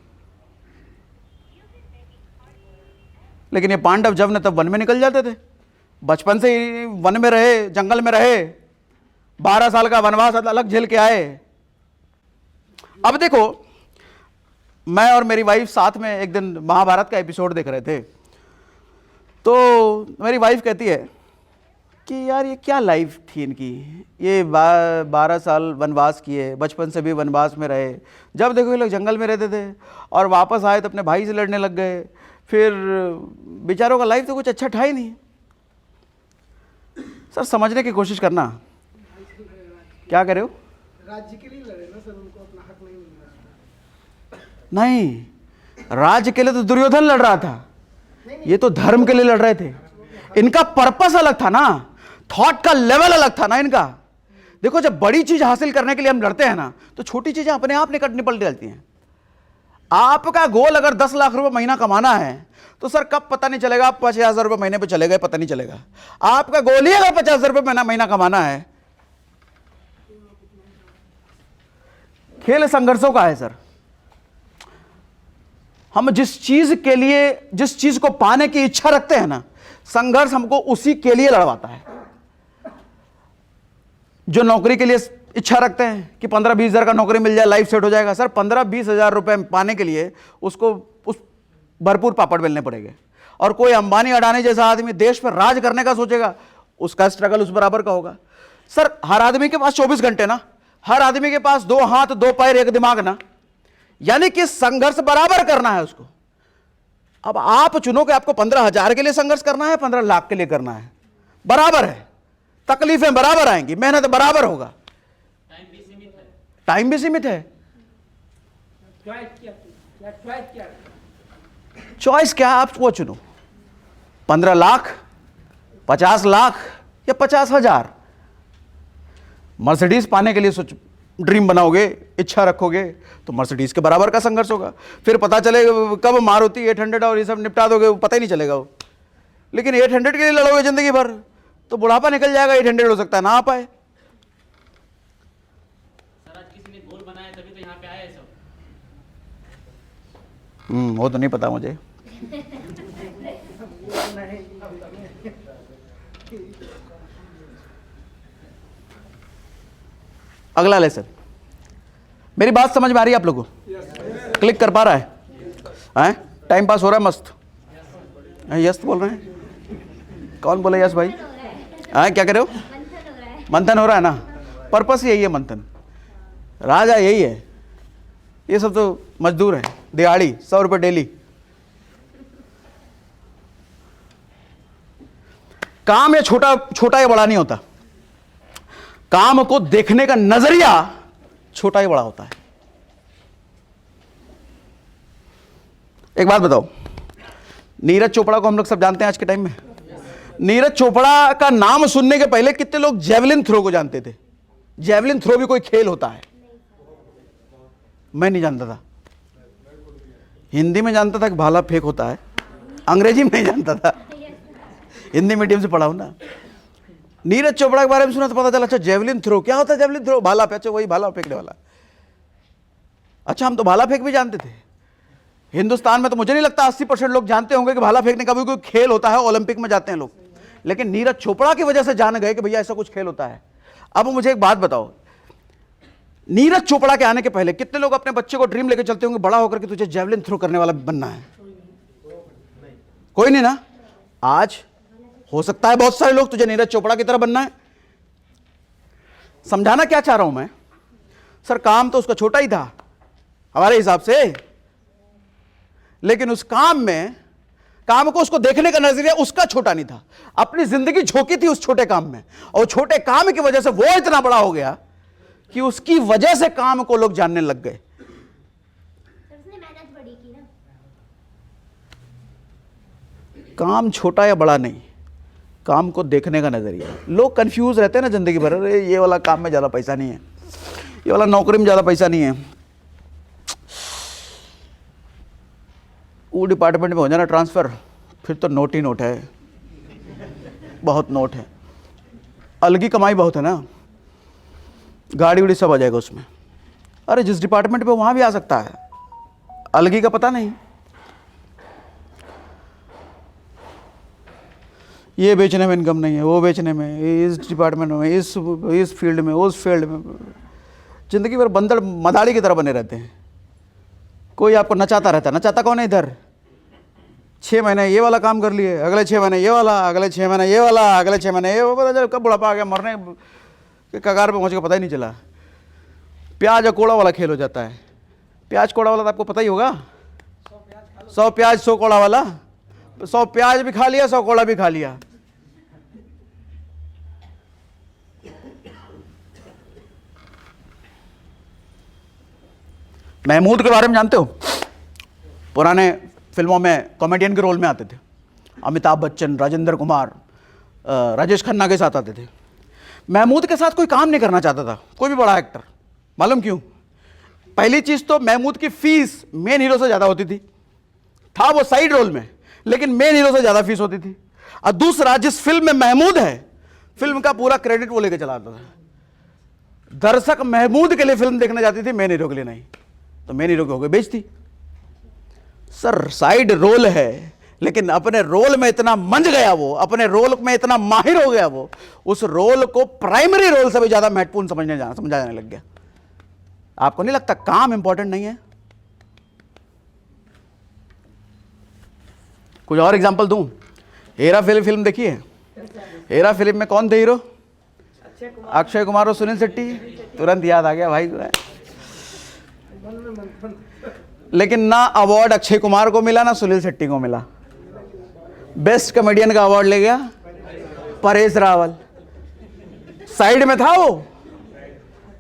लेकिन ये पांडव जब न तब वन में निकल जाते थे, बचपन से ही वन में रहे, जंगल में रहे, 12 साल का वनवास अलग झेल के आए। अब देखो, मैं और मेरी वाइफ साथ में एक दिन महाभारत का एपिसोड देख रहे थे, तो मेरी वाइफ कहती है कि यार ये क्या लाइफ थी इनकी। ये 12 साल वनवास किए, बचपन से भी वनवास में रहे, जब देखो ये लोग जंगल में रहते थे और वापस आए तो अपने भाई से लड़ने लग गए। फिर बेचारों का लाइफ तो कुछ अच्छा था ही नहीं। सर समझने की कोशिश करना। क्या कर रहे हो? राज्य के लिए लड़े ना सर, उनको अपना हक नहीं मिल रहा। नहीं, राज्य के लिए तो दुर्योधन लड़ रहा था, ये तो धर्म के लिए लड़ रहे थे। इनका पर्पस अलग था ना, थॉट का लेवल अलग था ना इनका। देखो जब बड़ी चीज हासिल करने के लिए हम लड़ते हैं ना, तो छोटी चीजें अपने आप निपट जाती हैं। आपका गोल अगर 10 लाख रुपए महीना कमाना है तो सर कब पता नहीं चलेगा, आप 50,000 रुपए महीने पे चले गए पता नहीं चलेगा। आपका गोल ही अगर 50,000 रुपए महीना कमाना है, खेल संघर्षों का है सर। हम जिस चीज को पाने की इच्छा रखते हैं ना, संघर्ष हमको उसी के लिए लड़वाता है। जो नौकरी के लिए इच्छा रखते हैं कि 15-20 हज़ार का नौकरी मिल जाए, लाइफ सेट हो जाएगा, सर 15-20 हज़ार रुपए पाने के लिए उसको उस भरपूर पापड़ बेलने पड़ेंगे। और कोई अंबानी अडानी जैसा आदमी देश पर राज करने का सोचेगा, उसका स्ट्रगल उस बराबर का होगा। सर हर आदमी के पास 24 घंटे ना, हर आदमी के पास 2 हाथ 2 पैर 1 दिमाग ना, यानी कि संघर्ष बराबर करना है उसको। अब आप चुनो कि आपको 15,000 के लिए संघर्ष करना है, 15 लाख के लिए करना है, बराबर है। तकलीफें बराबर आएंगी, मेहनत बराबर होगा। टाइम भी सीमित है। चॉइस क्या है, आप वो चुनो, 15 लाख, 50 लाख या 50,000। मर्सिडीज पाने के लिए ड्रीम बनाओगे, इच्छा रखोगे, तो मर्सिडीज के बराबर का संघर्ष होगा। फिर पता चलेगा कब मारुति 800 और ये सब निपटा दोगे, वो पता ही नहीं चलेगा वो। लेकिन 800 के लिए लड़ोगे जिंदगी भर तो बुढ़ापा निकल जाएगा, 800 हो सकता है ना आ पाए। सर आज किसी ने गोल बनाया तभी तो यहाँ पे आए सब। वो तो नहीं पता मुझे। अगला लेसन, मेरी बात समझ में आ रही है आप लोगों को? क्लिक कर पा रहा है? टाइम पास हो रहा है मस्त? यस बोल रहे हैं? कौन बोले यस भाई? क्या कर रहे हो? मंथन हो रहा है ना। पर्पस यही है मंथन, राजा यही है। ये सब तो मजदूर हैं, दिहाड़ी 100 रुपये डेली। काम या छोटा या बड़ा नहीं होता, काम को देखने का नजरिया छोटा या बड़ा होता है। एक बात बताओ, नीरज चोपड़ा को हम लोग सब जानते हैं आज के टाइम में। नीरज चोपड़ा का नाम सुनने के पहले कितने लोग जेवलिन थ्रो को जानते थे? जेवलिन थ्रो भी कोई खेल होता है? मैं नहीं जानता था। हिंदी में जानता था कि भाला फेंक होता है, अंग्रेजी में नहीं जानता था, हिंदी मीडियम से पढ़ा हूं ना। नीरज चोपड़ा के बारे में सुना तो पता चला अच्छा जेवलिन थ्रो क्या होता है। जेवलिन थ्रो भाला फेंक, अच्छा वही भाला फेंकने वाला। अच्छा हम तो भाला फेंक भी जानते थे। हिंदुस्तान में तो मुझे नहीं लगता 80% लोग जानते होंगे कि भाला फेंकने का भी कोई खेल होता है, ओलंपिक में जाते हैं लोग। लेकिन नीरज चोपड़ा की वजह से जान गए कि भैया ऐसा कुछ खेल होता है। अब मुझे एक बात बताओ, नीरज चोपड़ा के आने के पहले कितने लोग अपने बच्चे को ड्रीम लेके चलते होंगे बड़ा होकर के तुझे जेवलिन थ्रो करने वाला बनना है? कोई नहीं ना। आज हो सकता है बहुत सारे लोग तुझे नीरज चोपड़ा की तरह बनना है। समझाना क्या चाह रहा हूं मैं, सर काम तो उसका छोटा ही था हमारे हिसाब से, लेकिन उस काम को उसको देखने का नजरिया उसका छोटा नहीं था। अपनी जिंदगी झोंकी थी उस छोटे काम में, और छोटे काम की वजह से वो इतना बड़ा हो गया कि उसकी वजह से काम को लोग जानने लग गए। उसने मेहनत बड़ी की ना। काम छोटा या बड़ा नहीं, काम को देखने का नजरिया। लोग कंफ्यूज रहते हैं ना जिंदगी भर, अरे ये वाला काम में ज्यादा पैसा नहीं है, ये वाला नौकरी में ज्यादा पैसा नहीं है, वो डिपार्टमेंट में हो जाना ट्रांसफर, फिर तो नोट ही नोट है, बहुत नोट है, अलगी कमाई बहुत है ना, गाड़ी उड़ी सब आ जाएगा उसमें। अरे जिस डिपार्टमेंट पे वहां भी आ सकता है, अलगी का पता नहीं। ये बेचने में इनकम नहीं है, वो बेचने में, इस डिपार्टमेंट में, इस फील्ड में, उस फील्ड में, जिंदगी भर बंदर मदारी की तरह बने रहते हैं। कोई आपको नचाता रहता है। नचाता कौन है इधर? 6 महीने ये वाला काम कर लिए, अगले 6 महीने ये वाला, अगले 6 महीने ये वाला, अगले 6 महीने ये, वो पता चला कब बुढ़ापा आ गया, मरने के कगार पे पहुँच के पता ही नहीं चला। प्याज और कोड़ा वाला खेल हो जाता है। प्याज कोड़ा वाला तो आपको पता ही होगा, 100 प्याज 100 कोड़ा वाला, 100 प्याज भी खा लिया, 100 कोड़ा भी खा लिया। महमूद के बारे में जानते हो? पुराने फिल्मों में कॉमेडियन के रोल में आते थे। अमिताभ बच्चन, राजेंद्र कुमार, राजेश खन्ना के साथ आते थे। महमूद के साथ कोई काम नहीं करना चाहता था कोई भी बड़ा एक्टर। मालूम क्यों? पहली चीज़ तो महमूद की फीस मेन हीरो से ज़्यादा होती थी। था वो साइड रोल में, लेकिन मेन हीरो से ज़्यादा फीस होती थी। और दूसरा, जिस फिल्म में महमूद है, फिल्म का पूरा क्रेडिट वो लेके चला आता था। दर्शक महमूद के लिए फिल्म देखने जाती थी, मेन हीरो के लिए नहीं। तो मेन हीरो के हो गए बेइज्जती। सर साइड रोल है, लेकिन अपने रोल में इतना मंझ गया वो, अपने रोल में इतना माहिर हो गया वो, उस रोल को प्राइमरी रोल से भी ज्यादा महत्वपूर्ण समझा जाने लग गया। आपको नहीं लगता काम इंपॉर्टेंट नहीं है? कुछ और एग्जांपल दूं? हेरा फेरी फिल्म देखी है? हेरा फिल्म में कौन थे हीरो? अक्षय कुमार और सुनील शेट्टी। तुरंत याद आ गया भाई को। लेकिन ना अवार्ड अक्षय कुमार को मिला, ना सुनील शेट्टी को मिला। बेस्ट कॉमेडियन का अवार्ड ले गया परेश रावल। साइड में था वो।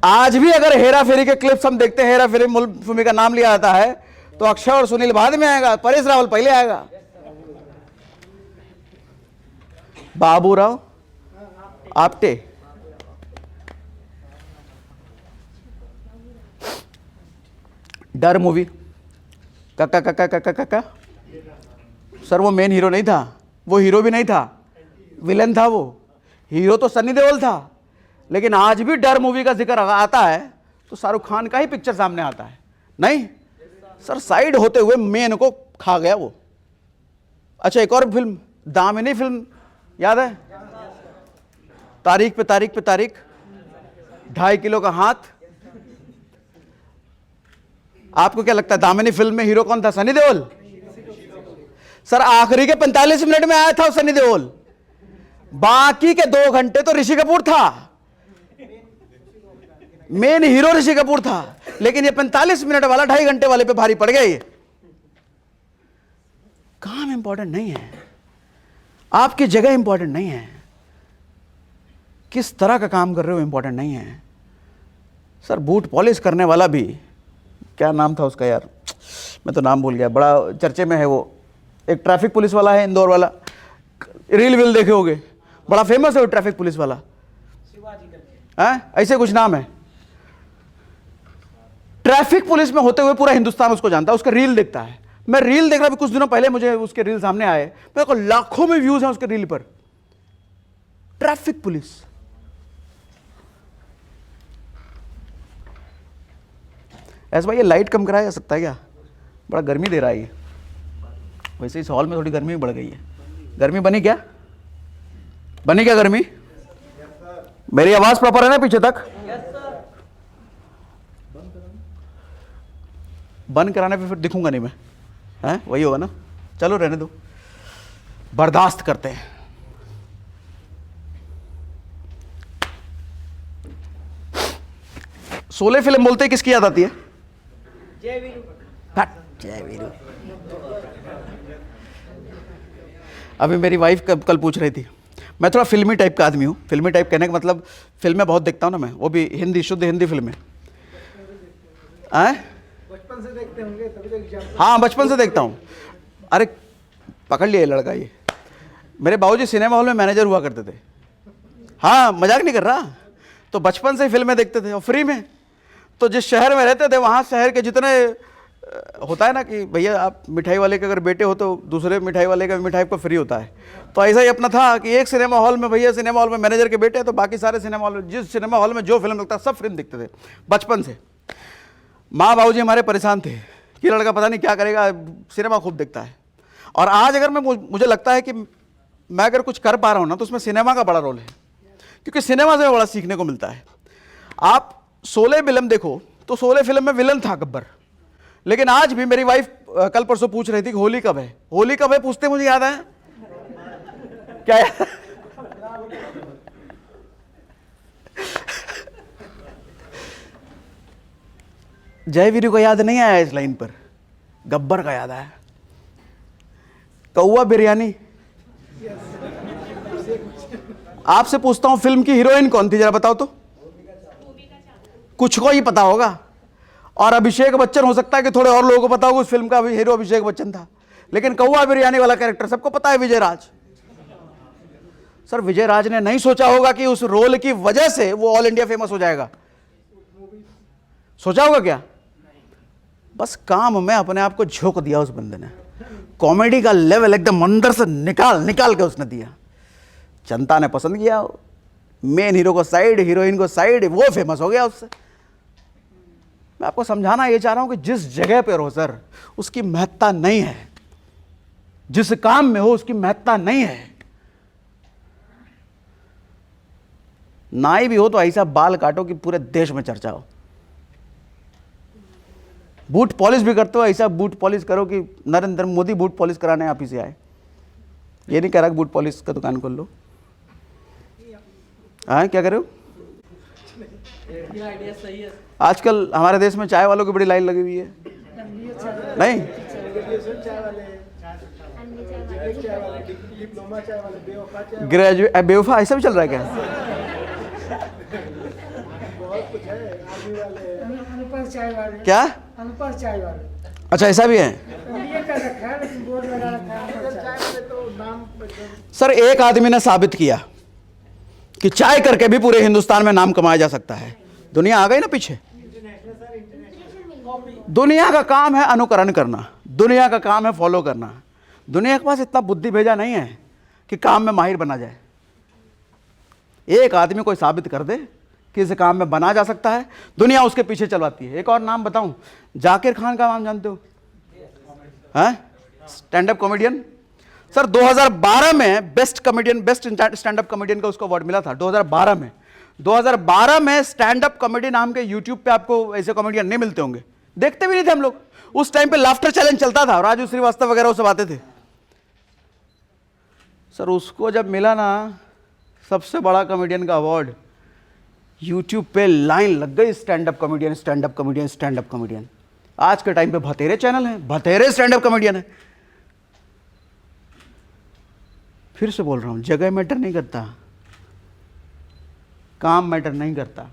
आज भी अगर हेरा फेरी के क्लिप्स हम देखते हैं, हेरा फेरी मूवी का नाम लिया जाता है, तो अक्षय और सुनील बाद में आएगा, परेश रावल पहले आएगा। बाबूराव आप्टे, डर मूवी, काका काका काका काका। सर वो मेन हीरो नहीं था, वो हीरो भी नहीं था, विलन था वो। हीरो तो सनी देओल था, लेकिन आज भी डर मूवी का जिक्र आता है तो शाहरुख खान का ही पिक्चर सामने आता है। नहीं सर, साइड होते हुए मेन को खा गया वो। अच्छा, एक और फिल्म, दामिनी फिल्म याद है? तारीख पे तारीख पे तारीख, 2.5 किलो का हाथ। आपको क्या लगता है दामिनी फिल्म में हीरो कौन था? सनी देओल। सर आखिरी के 45 मिनट में आया था सनी देओल, बाकी के 2 घंटे तो ऋषि कपूर था। मेन हीरो ऋषि कपूर था, लेकिन ये 45 मिनट वाला 2.5 घंटे वाले पे भारी पड़ गया। ये काम इंपॉर्टेंट नहीं है, आपकी जगह इंपॉर्टेंट नहीं है, किस तरह का काम कर रहे हो इंपॉर्टेंट नहीं है। सर बूट पॉलिश करने वाला भी, क्या नाम था उसका यार, मैं तो नाम भूल गया, बड़ा चर्चे में है वो, एक ट्रैफिक पुलिस वाला है इंदौर वाला, रील वील देखे होगे, बड़ा फेमस है वो ट्रैफिक पुलिस वाला, ऐसे कुछ नाम है। ट्रैफिक पुलिस में होते हुए पूरा हिंदुस्तान उसको जानता है, उसका रील देखता है। मैं रील देख रहा भी, कुछ दिनों पहले मुझे उसके रील सामने आए, मेरे को लाखों में व्यूज हैं उसके रील पर। ट्रैफिक पुलिस, ऐसा भाई ये लाइट कम कराया जा सकता है क्या? बड़ा गर्मी दे रहा है ये। वैसे इस हॉल में थोड़ी गर्मी बढ़ गई है। गर्मी बनी क्या? बनी क्या गर्मी? मेरी आवाज प्रॉपर है ना पीछे तक? बंद कराने पे फिर दिखूंगा नहीं मैं, हैं? वही होगा ना। चलो रहने दो, बर्दाश्त करते हैं। शोले फिल्म बोलते ही किसकी याद आती है? जय वीरू। जय वीरू। अभी मेरी वाइफ कल पूछ रही थी, मैं थोड़ा फिल्मी टाइप का आदमी हूँ। फिल्मी टाइप कहने का मतलब फिल्में बहुत देखता हूँ ना मैं, वो भी हिंदी, शुद्ध हिंदी फिल्में। बचपन से देखते होंगे तभी तो एग्जाम। हाँ बचपन से देखता हूँ। अरे पकड़ लिया ये लड़का। ये मेरे बाबूजी सिनेमा हॉल में मैनेजर हुआ करते थे। हाँ मजाक नहीं कर रहा। तो बचपन से ही फिल्में देखते थे और फ्री में। तो जिस शहर में रहते थे वहाँ शहर के जितने होता है ना कि भैया आप मिठाई वाले के अगर बेटे हो तो दूसरे मिठाई वाले का मिठाई को फ्री होता है, तो ऐसा ही अपना था कि एक सिनेमा हॉल में भैया सिनेमा हॉल में मैनेजर के बेटे हैं, तो बाकी सारे सिनेमा हॉल में जिस सिनेमा हॉल में जो फिल्म लगता है सब फिल्म देखते थे बचपन से। माँ बाबूजी हमारे परेशान थे कि लड़का पता नहीं क्या करेगा, सिनेमा खूब देखता है। और आज अगर मुझे लगता है कि मैं अगर कुछ कर पा रहा हूँ ना तो उसमें सिनेमा का बड़ा रोल है, क्योंकि सिनेमा से बड़ा सीखने को मिलता है। आप शोले फिल्म देखो तो शोले फिल्म में विलन था गब्बर, लेकिन आज भी मेरी वाइफ कल परसों पूछ रही थी कि होली कब है, होली कब है पूछते मुझे याद है क्या याद? जयवीरू को याद नहीं आया इस लाइन पर, गब्बर का याद आया। कौआ बिरयानी। आपसे पूछता हूं फिल्म की हीरोइन कौन थी, जरा बताओ तो। कुछ को ही पता होगा, और अभिषेक बच्चन हो सकता है कि थोड़े और लोगों को पता होगा उस फिल्म का हीरो अभिषेक बच्चन था, लेकिन कौआ बिरयानी वाला कैरेक्टर सबको पता है, विजय राज। सर विजय राज ने नहीं सोचा होगा कि उस रोल की वजह से वो ऑल इंडिया फेमस हो जाएगा, सोचा होगा क्या? बस काम में अपने आप को झोंक दिया उस बंदे ने, कॉमेडी का लेवल एकदम अंदर से निकाल के उसने दिया। जनता ने पसंद किया, मेन हीरो को साइड, हीरोइन को साइड, वो फेमस हो गया उससे। मैं आपको समझाना ये चाह रहा हूं कि जिस जगह पर हो सर, उसकी महत्ता नहीं है, जिस काम में हो उसकी महत्ता नहीं है। नाई भी हो तो ऐसा बाल काटो कि पूरे देश में चर्चा हो। बूट पॉलिश भी करते हो, ऐसा बूट पॉलिश करो कि नरेंद्र मोदी बूट पॉलिश कराने आप ही से आए। ये नहीं कह रहा कि बूट पॉलिश का दुकान खोल लो। हाँ क्या कर रहे हो? आइडिया सही है। आजकल हमारे देश में चाय वालों की बड़ी लाइन लगी हुई है। नहीं ग्रेजुएट बेवफा ऐसा भी चल रहा है क्या? अनुपर चाय वाले, क्या? अनुपर चाय वाले। अच्छा ऐसा भी है। ये कर रखा है, लेकिन बोर्ड लगा रखा है अनुपर चाय वाले, तो नाम सर एक आदमी ने साबित किया कि चाय करके भी पूरे हिंदुस्तान में नाम कमाया जा सकता है। दुनिया आ गई ना पीछे। दुनिया का काम है अनुकरण करना, दुनिया का काम है फॉलो करना। दुनिया के पास इतना बुद्धि भेजा नहीं है कि काम में माहिर बना जाए। एक आदमी कोई साबित कर दे कि इस काम में बना जा सकता है, दुनिया उसके पीछे चलवाती है। एक और नाम बताऊं, जाकिर खान का नाम जानते हो? हैं? Stand up comedian. सर 2012 में best comedian, best stand up comedian का उसको अवार्ड मिला था 2012 में। 2012 में स्टैंड अप कॉमेडी नाम के यूट्यूब पे आपको ऐसे कॉमेडियन नहीं मिलते होंगे, देखते भी नहीं थे हम लोग। उस टाइम पे लाफ्टर चैलेंज चलता था, राजू श्रीवास्तव वगैरह वो सब आते थे। सर उसको जब मिला ना सबसे बड़ा कॉमेडियन का अवार्ड, यूट्यूब पे लाइन लग गई, stand up comedian, stand up comedian, stand up comedian. आज के टाइम पे बतेरे चैनल हैं, बतेरे स्टैंड अप कॉमेडियन है। फिर से बोल रहा हूं, जगह मैटर नहीं करता, काम मैटर नहीं करता,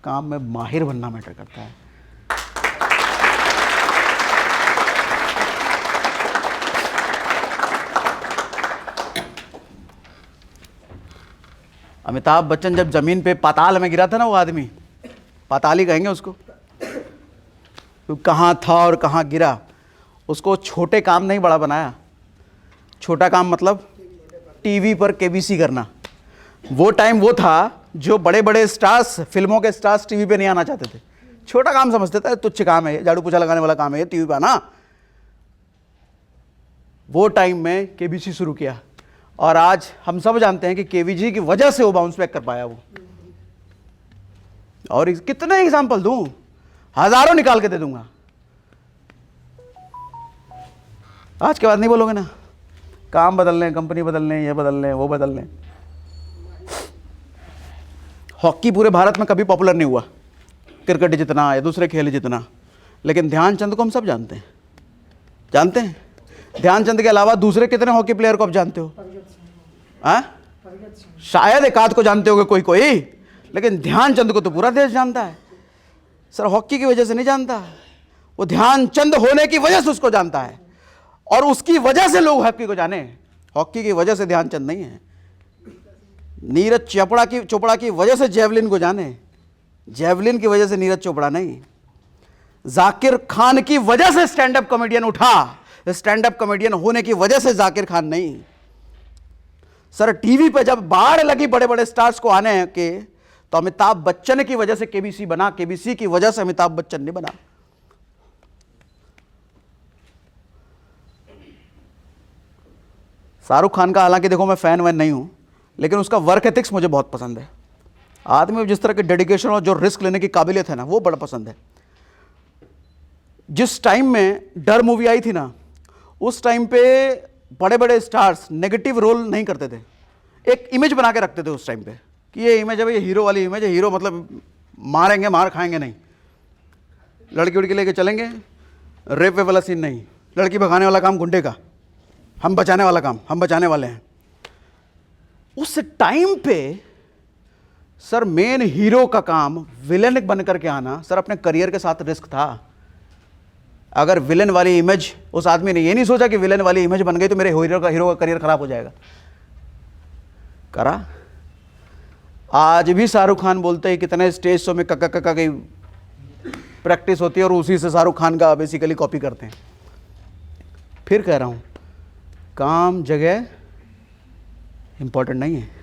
काम में माहिर बनना मैटर करता है। अमिताभ बच्चन जब जमीन पे पाताल में गिरा था ना, वो आदमी, पाताल ही कहेंगे उसको, तो कहाँ था और कहाँ गिरा। उसको छोटे काम नहीं बड़ा बनाया। छोटा काम मतलब टीवी पर केबीसी करना। वो टाइम वो था जो बड़े बड़े स्टार्स, फिल्मों के स्टार्स टीवी पे नहीं आना चाहते थे। छोटा काम समझते थे, तुच्छ काम है, झाड़ू पोछा लगाने वाला काम है टीवी पे आना। वो टाइम में केबीसी शुरू किया, और आज हम सब जानते हैं कि केवीजी की वजह से वो बाउंस बैक कर पाया वो। और कितने एग्जाम्पल दूं, हजारों निकाल के दे दूंगा। आज के बाद नहीं बोलोगे ना, काम बदल लें, कंपनी बदल लें, ये बदल लें, वो बदल लें। हॉकी पूरे भारत में कभी पॉपुलर नहीं हुआ, क्रिकेट जितना या दूसरे खेल जितना, लेकिन ध्यानचंद को हम सब जानते हैं। जानते हैं? ध्यानचंद के अलावा दूसरे कितने हॉकी प्लेयर को आप जानते हो? शायद एक आध को जानते होगे कोई कोई, लेकिन ध्यानचंद को तो पूरा देश जानता है। सर हॉकी की वजह से नहीं जानता, वो ध्यानचंद होने की वजह से उसको जानता है, और उसकी वजह से लोग हॉकी को जाने। हॉकी की वजह से ध्यानचंद नहीं है। नीरज चोपड़ा की वजह से जेवलिन को जाने, जेवलिन की वजह से नीरज चोपड़ा नहीं। जाकिर खान की वजह से स्टैंड अप कॉमेडियन उठा, स्टैंड अप कॉमेडियन होने की वजह से जाकिर खान नहीं। सर टीवी पे जब बाढ़ लगी बड़े बड़े स्टार्स को आने के, तो अमिताभ बच्चन की वजह से केबीसी बना, केबीसी की वजह से अमिताभ बच्चन नहीं बना। शाहरुख खान का हालांकि देखो मैं फैन वैन नहीं हूं, लेकिन उसका वर्क एथिक्स मुझे बहुत पसंद है। आदमी जिस तरह के डेडिकेशन और जो रिस्क लेने की काबिलियत है ना, वो बड़ा पसंद है। जिस टाइम में डर मूवी आई थी ना, उस टाइम पे बड़े बड़े स्टार्स नेगेटिव रोल नहीं करते थे, एक इमेज बना के रखते थे उस टाइम पे कि ये इमेज है भाई, ये हीरो वाली इमेज है, हीरो मतलब मारेंगे मार खाएंगे नहीं, लड़की उड़की लेके चलेंगे, रेप वे वाला सीन नहीं, लड़की भगाने वाला काम गुंडे का, हम बचाने वाला काम हम बचाने वाले हैं। उस टाइम पे सर मेन हीरो का काम विलेन बन करके आना सर अपने करियर के साथ रिस्क था। अगर विलेन वाली इमेज, उस आदमी ने ये नहीं सोचा कि विलेन वाली इमेज बन गई तो मेरे हीरो का करियर खराब हो जाएगा, करा। आज भी शाहरुख खान बोलते हैं कितने स्टेज शो में कक्का कक्का की प्रैक्टिस होती है और उसी से शाहरुख खान का बेसिकली कॉपी करते हैं। फिर कह रहा हूँ काम जगह इंपॉर्टेंट नहीं है।